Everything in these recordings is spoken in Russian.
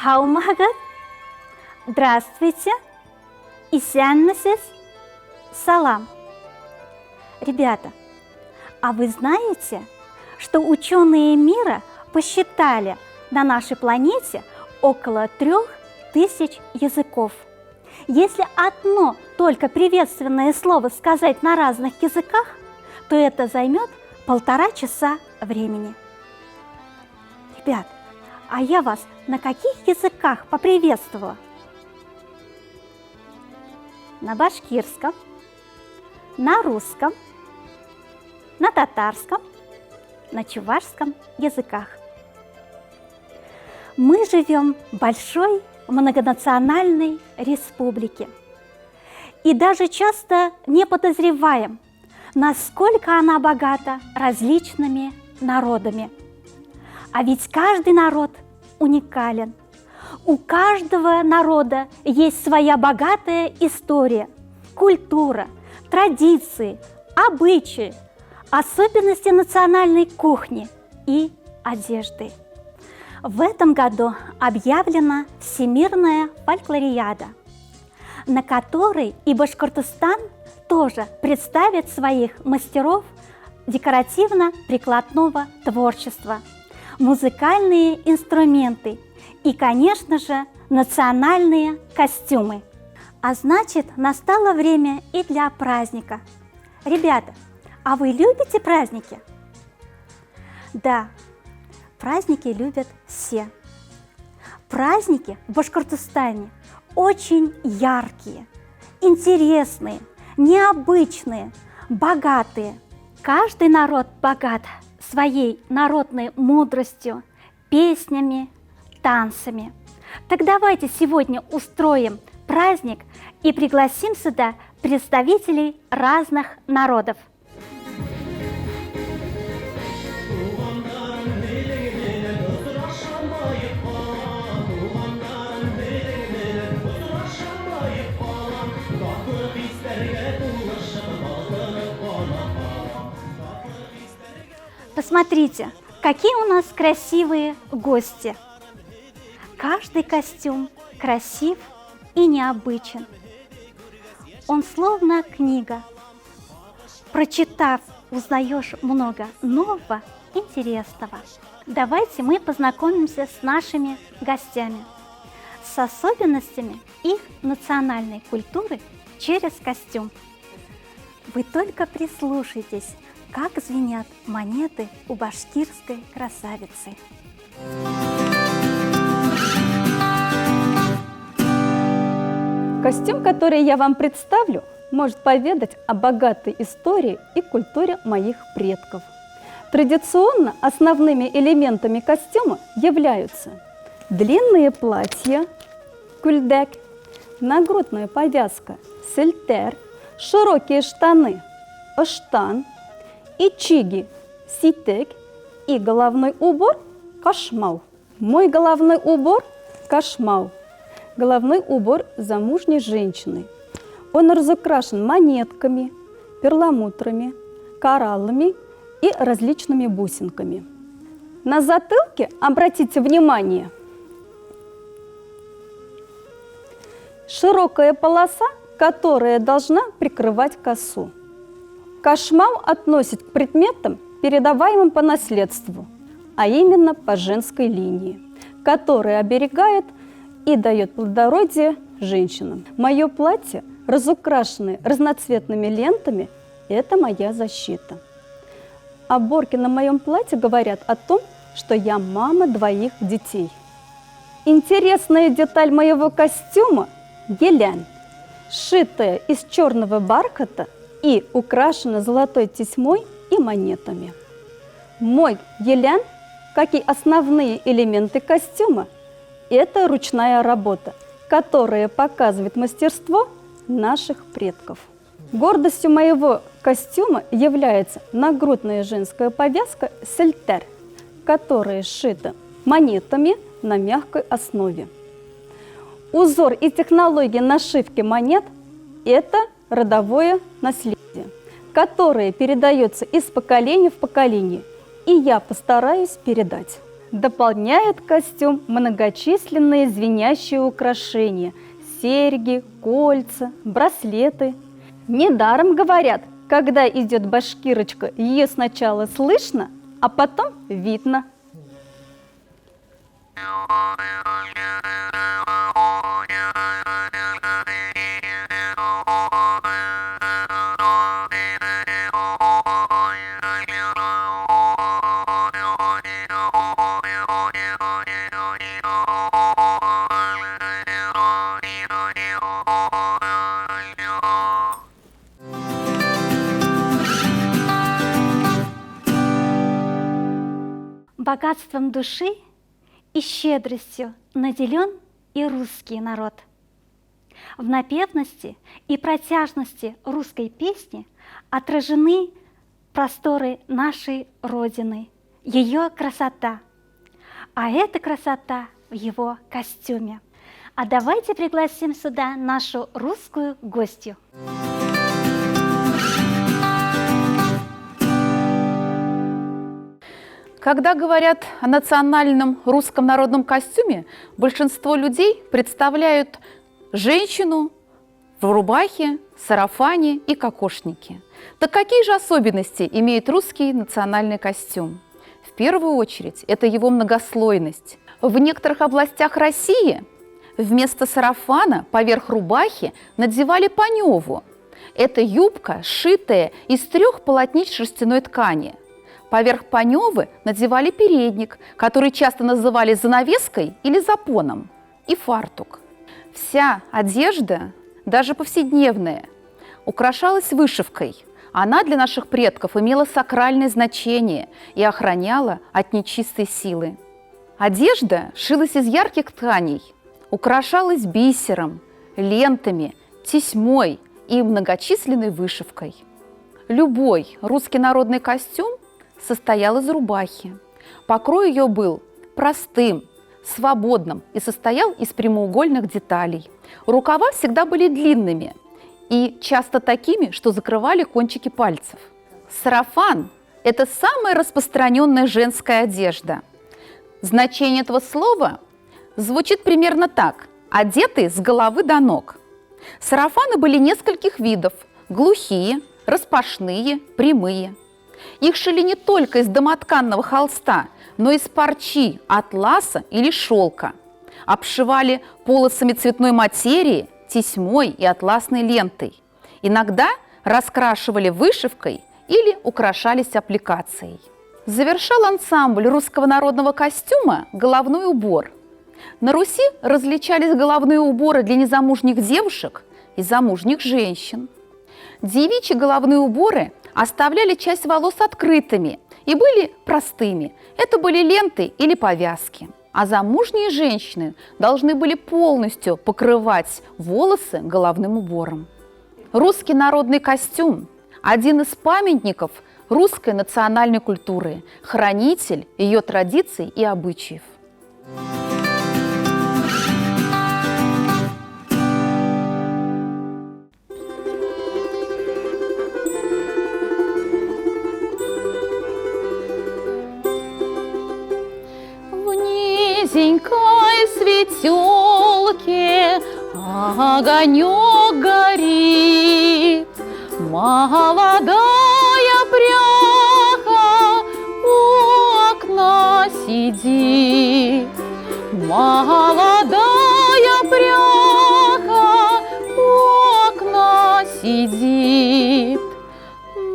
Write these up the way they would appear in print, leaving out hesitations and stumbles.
Хаумагат. Здравствуйте. Исянмасис. Салам. Ребята, а вы знаете, что ученые мира посчитали на нашей планете около 3000 языков? Если одно только приветственное слово сказать на разных языках, то это займет 1,5 часа времени. Ребят, а я вас на каких языках поприветствовала? На башкирском, на русском, на татарском, на чувашском языках. Мы живем в большой многонациональной республике и даже часто не подозреваем, насколько она богата различными народами. А ведь каждый народ уникален. У каждого народа есть своя богатая история, культура, традиции, обычаи, особенности национальной кухни и одежды. В этом году объявлена Всемирная фольклориада, на которой и Башкортостан тоже представит своих мастеров декоративно-прикладного творчества, музыкальные инструменты и, конечно же, национальные костюмы. А значит, настало время и для праздника. Ребята, а вы любите праздники? Да, праздники любят все. Праздники в Башкортостане очень яркие, интересные, необычные, богатые. Каждый народ богат своей народной мудростью, песнями, танцами. Так давайте сегодня устроим праздник и пригласим сюда представителей разных народов. Посмотрите, какие у нас красивые гости. Каждый костюм красив и необычен. Он словно книга. Прочитав, узнаешь много нового, интересного. Давайте мы познакомимся с нашими гостями, с особенностями их национальной культуры через костюм. Вы только прислушайтесь, как звенят монеты у башкирской красавицы. Костюм, который я вам представлю, может поведать о богатой истории и культуре моих предков. Традиционно основными элементами костюма являются длинные платья, кульдек, нагрудная повязка, сельтер, широкие штаны, оштан, ичиги, ситек и головной убор кашмау. Мой головной убор кашмау. Головной убор замужней женщины. Он разукрашен монетками, перламутрами, кораллами и различными бусинками. На затылке, обратите внимание, широкая полоса, которая должна прикрывать косу. Кашмау относит к предметам, передаваемым по наследству, а именно по женской линии, которая оберегает и дает плодородие женщинам. Мое платье, разукрашенное разноцветными лентами, это моя защита. Оборки на моем платье говорят о том, что я мама 2 детей. Интересная деталь моего костюма – елянь, сшитая из черного бархата и украшена золотой тесьмой и монетами. Мой елянь, как и основные элементы костюма, это ручная работа, которая показывает мастерство наших предков. Гордостью моего костюма является нагрудная женская повязка сельтер, которая сшита монетами на мягкой основе. Узор и технология нашивки монет – это родовое наследие, которое передается из поколения в поколение, и я постараюсь передать. Дополняют костюм многочисленные звенящие украшения – серьги, кольца, браслеты. Недаром говорят, когда идет башкирочка, ее сначала слышно, а потом видно. Богатством души и щедростью наделен и русский народ. В напевности и протяжности русской песни отражены просторы нашей Родины, ее красота. А эта красота в его костюме. А давайте пригласим сюда нашу русскую гостью. Когда говорят о национальном русском народном костюме, большинство людей представляют женщину в рубахе, сарафане и кокошнике. Так какие же особенности имеет русский национальный костюм? В первую очередь, это его многослойность. В некоторых областях России вместо сарафана поверх рубахи надевали паневу. Это юбка, сшитая из 3 полотнищ шерстяной ткани. Поверх паневы надевали передник, который часто называли занавеской или запоном, и фартук. Вся одежда, даже повседневная, украшалась вышивкой. Она для наших предков имела сакральное значение и охраняла от нечистой силы. Одежда шилась из ярких тканей, украшалась бисером, лентами, тесьмой и многочисленной вышивкой. Любой русский народный костюм состоял из рубахи. Покрой ее был простым, свободным и состоял из прямоугольных деталей. Рукава всегда были длинными и часто такими, что закрывали кончики пальцев. Сарафан – это самая распространенная женская одежда. Значение этого слова звучит примерно так – одетый с головы до ног. Сарафаны были нескольких видов – глухие, распашные, прямые. Их шили не только из домотканного холста, но и из парчи, атласа или шелка. Обшивали полосами цветной материи, тесьмой и атласной лентой. Иногда раскрашивали вышивкой или украшались аппликацией. Завершал ансамбль русского народного костюма головной убор. На Руси различались головные уборы для незамужних девушек и замужних женщин. Девичьи головные уборы оставляли часть волос открытыми и были простыми. Это были ленты или повязки. А замужние женщины должны были полностью покрывать волосы головным убором. Русский народный костюм – один из памятников русской национальной культуры, хранитель ее традиций и обычаев. В низенькой светелке огонек горит, молодая пряха у окна сидит. Молодая пряха у окна сидит.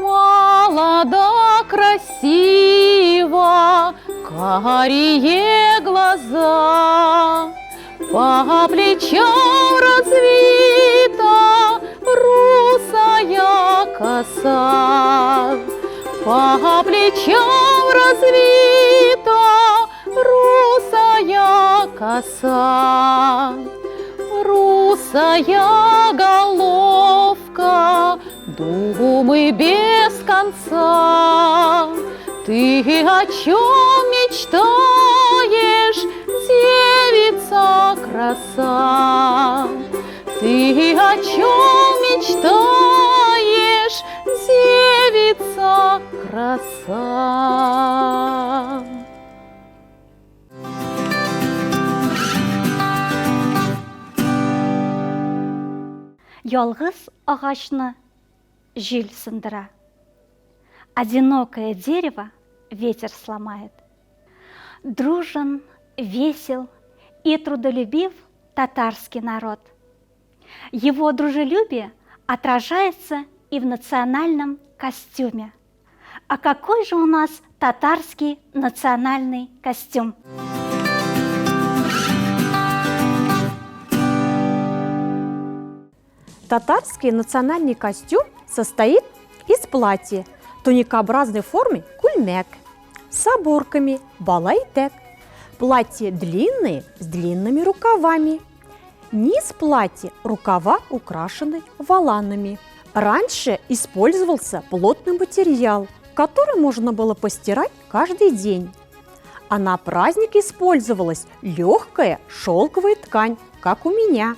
Молода, красиво, карие глаза, по плечам развита русая коса. По плечам развита русая коса. Русая головка, думай без конца. Ты о чем мечтаешь, девица краса? Ты о чем мечтаешь, девица краса? Ялгыз агачны жил сындыра. Одинокое дерево ветер сломает. Дружен, весел и трудолюбив татарский народ. Его дружелюбие отражается и в национальном костюме. А какой же у нас татарский национальный костюм? Татарский национальный костюм состоит из платья туникообразной формы кульмек с оборками балайтек. Платье длинное с длинными рукавами. Низ платья рукава украшены воланами. Раньше использовался плотный материал, который можно было постирать каждый день. А на праздник использовалась легкая шелковая ткань, как у меня.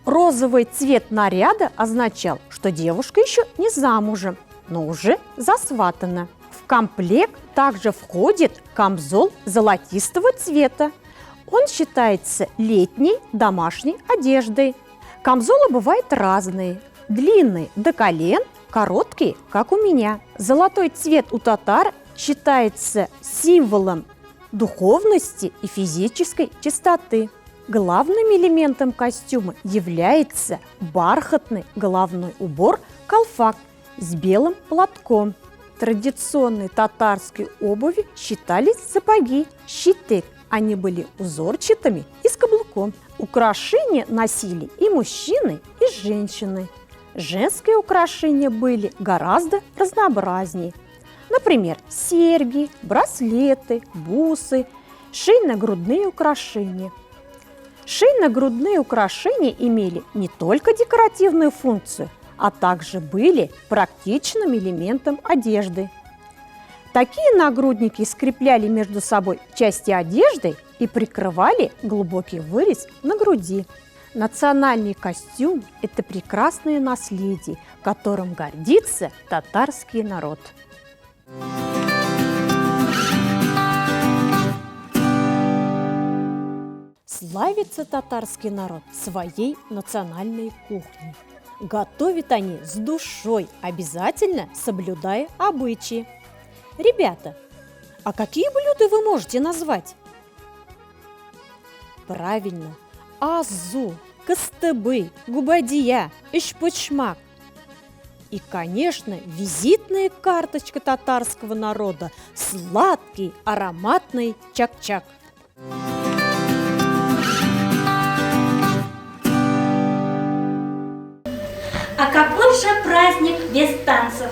Розовый цвет наряда означал, что девушка еще не замужем, но уже засватана. В комплект также входит камзол золотистого цвета. Он считается летней домашней одеждой. Камзолы бывают разные. Длинные до колен, короткие, как у меня. Золотой цвет у татар считается символом духовности и физической чистоты. Главным элементом костюма является бархатный головной убор калфак с белым платком. Традиционной татарской обуви считались сапоги щитек. Они были узорчатыми и с каблуком. Украшения носили и мужчины, и женщины. Женские украшения были гораздо разнообразнее. Например, серьги, браслеты, бусы, шейно-грудные украшения. Шейно-грудные украшения имели не только декоративную функцию, а также были практичным элементом одежды. Такие нагрудники скрепляли между собой части одежды и прикрывали глубокий вырез на груди. Национальный костюм – это прекрасное наследие, которым гордится татарский народ. Славится татарский народ своей национальной кухней. Готовят они с душой, обязательно соблюдая обычаи. Ребята, а какие блюда вы можете назвать? Правильно, азу, кыстыбый, губадия, ишпучмак. И, конечно, визитная карточка татарского народа – сладкий ароматный чак-чак. А какой же праздник без танцев?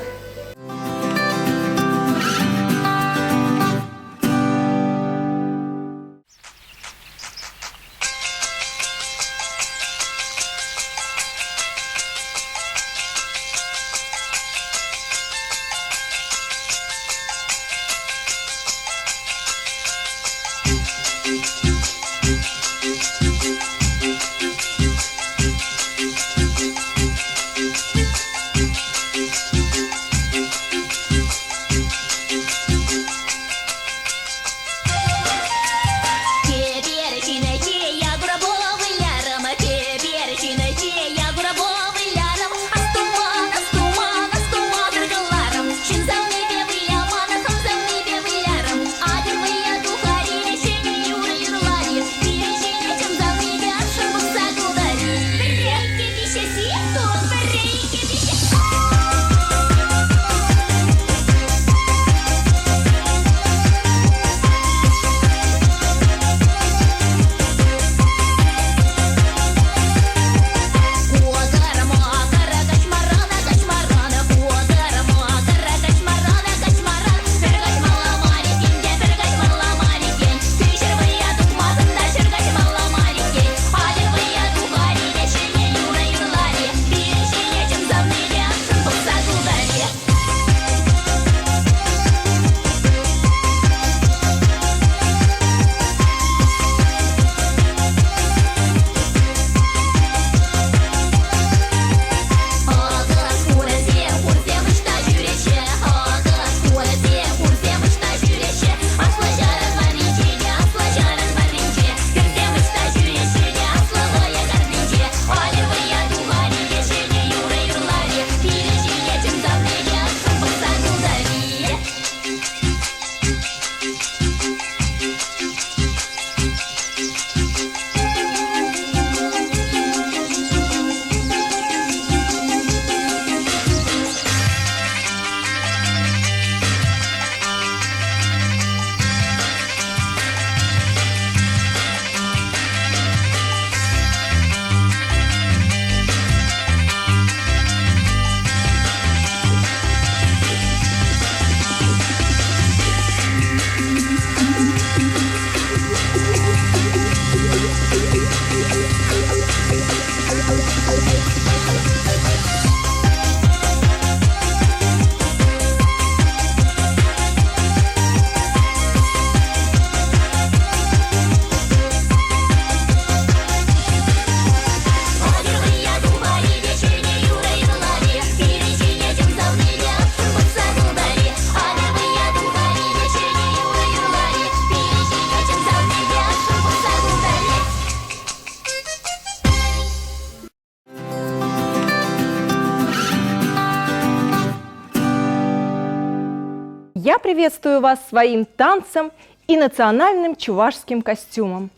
Я приветствую вас своим танцем и национальным чувашским костюмом.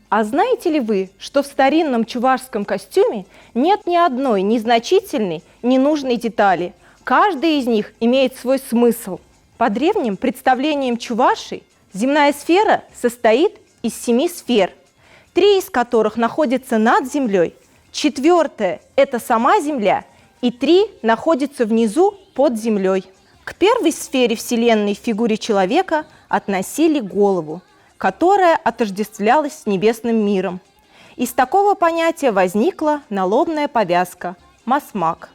А знаете ли вы, что в старинном чувашском костюме нет ни одной незначительной, ненужной детали? Каждая из них имеет свой смысл. По древним представлениям чувашей земная сфера состоит из 7 сфер, 3 из которых находятся над землей, 4 – это сама земля, и 3 находятся внизу под землей. К первой сфере Вселенной в фигуре человека относили голову, которая отождествлялась с небесным миром. Из такого понятия возникла налобная повязка – масмак.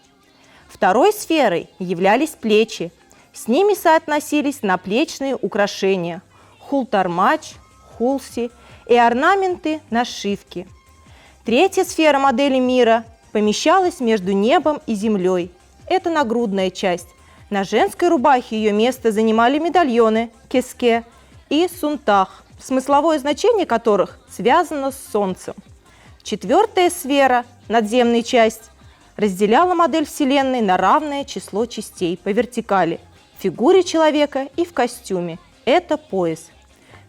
Второй сферой являлись плечи. С ними соотносились наплечные украшения – хултармач, хулси и орнаменты нашивки. Третья сфера модели мира помещалась между небом и землей. Это нагрудная часть. На женской рубахе ее место занимали медальоны – кеске и сунтах, смысловое значение которых связано с солнцем. Четвертая сфера, надземная часть, разделяла модель Вселенной на равное число частей по вертикали в фигуре человека и в костюме. Это пояс.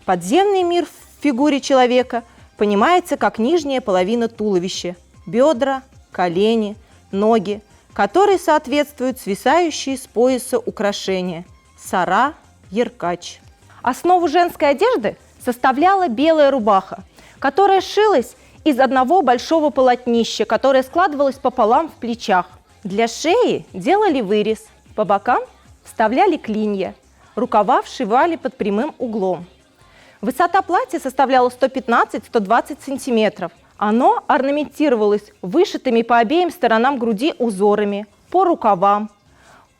Подземный мир в фигуре человека понимается как нижняя половина туловища, бедра, колени, ноги, которые соответствуют свисающие с пояса украшения – сара, еркач. Основу женской одежды составляла белая рубаха, которая шилась из одного большого полотнища, которое складывалось пополам в плечах. Для шеи делали вырез, по бокам вставляли клинья, рукава вшивали под прямым углом. Высота платья составляла 115-120 сантиметров. Оно орнаментировалось вышитыми по обеим сторонам груди узорами, по рукавам,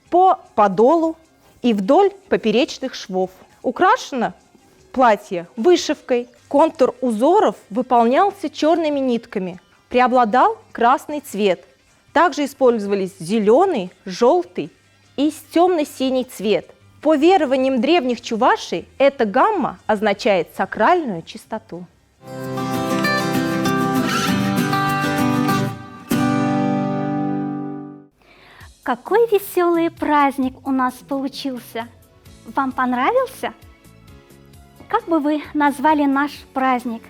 по подолу и вдоль поперечных швов. Украшено платье вышивкой, контур узоров выполнялся черными нитками, преобладал красный цвет. Также использовались зеленый, желтый и темно-синий цвет. По верованиям древних чувашей, эта гамма означает сакральную чистоту. Какой веселый праздник у нас получился! Вам понравился? Как бы вы назвали наш праздник?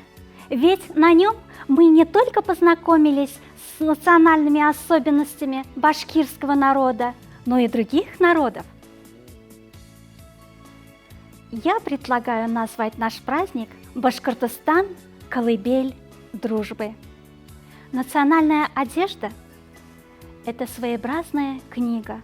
Ведь на нем мы не только познакомились с национальными особенностями башкирского народа, но и других народов. Я предлагаю назвать наш праздник «Башкортостан. Колыбель дружбы». Национальная одежда – это своеобразная книга.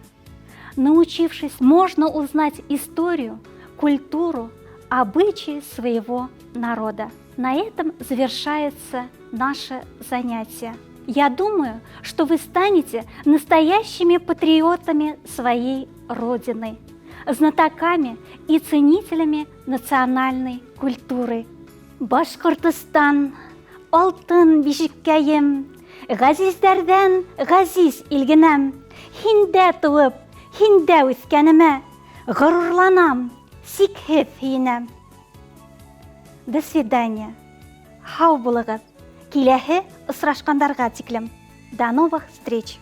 Научившись, можно узнать историю, культуру, обычаи своего народа. На этом завершается наше занятие. Я думаю, что вы станете настоящими патриотами своей Родины, знатоками и ценителями национальной культуры. Башкортостан, алтын бишиккәем, ғазиздәрдән ғазиз илгенәм, һиндә туып, һиндә үскәнемә, ғорурланам, сикһеҙ һөйөнәм. До свидания. Һау булығыҙ. Киләһе осрашҡандарға тиклем. До новых встреч.